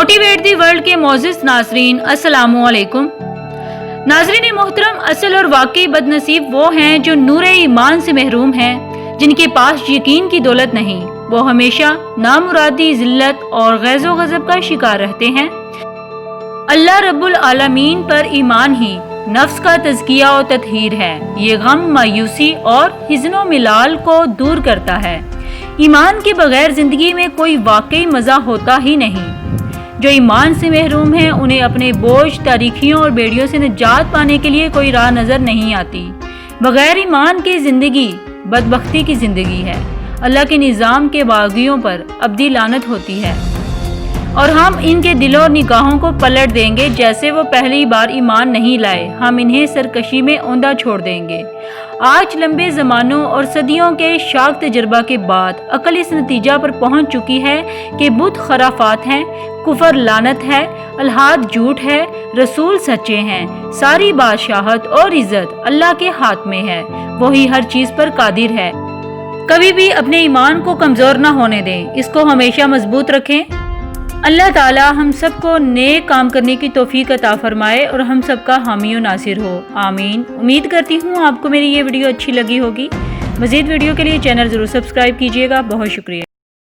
Motivate the world के मोअज़्ज़िज़ नाज़रीन, अस्सलामु अलैकुम। नाज़रीन मोहतरम, असल और वाकई बदनसीब वो हैं जो नूरे ईमान से महरूम हैं, जिनके पास यकीन की दौलत नहीं। वो हमेशा नामुरादी, जिल्लत और गैज़ो गज़ब का शिकार रहते हैं। अल्लाह रब्बुल आलमीन पर ईमान ही नफ्स का तज़किया और तत्हीर है। ये गम, मायूसी और हिज़्नो मिलाल को दूर करता है। ईमान के बगैर ज़िंदगी में कोई वाकई मज़ा होता ही नहीं। जो ईमान से महरूम हैं उन्हें अपने बोझ, तारीखियों और बेड़ियों से निजात पाने के लिए कोई राह नज़र नहीं आती। बगैर ईमान की ज़िंदगी बदबख्ती की ज़िंदगी है। अल्लाह के निज़ाम के बागियों पर अब्दी लानत होती है और हम इनके दिलों और निगाहों को पलट देंगे जैसे वो पहली बार ईमान नहीं लाए। हम इन्हें सरकशी में औंधा छोड़ देंगे। आज लंबे ज़मानों और सदियों के शाक तजर्बा के बाद अकल इस नतीजा पर पहुंच चुकी है कि बुत खराफात हैं, कुफर लानत है, अल्हाद झूठ है, रसूल सच्चे हैं। सारी बादशाहत और इज्जत अल्लाह के हाथ में है। वही हर चीज़ पर कादिर है। कभी भी अपने ईमान को कमज़ोर ना होने दें, इसको हमेशा मजबूत रखें। अल्लाह ताला हम सबको नेक काम करने की तौफीक अता फरमाए और हम सबका हामी और नासिर हो, आमीन। उम्मीद करती हूँ आपको मेरी ये वीडियो अच्छी लगी होगी। मज़ीद वीडियो के लिए चैनल ज़रूर सब्सक्राइब कीजिएगा। बहुत शुक्रिया।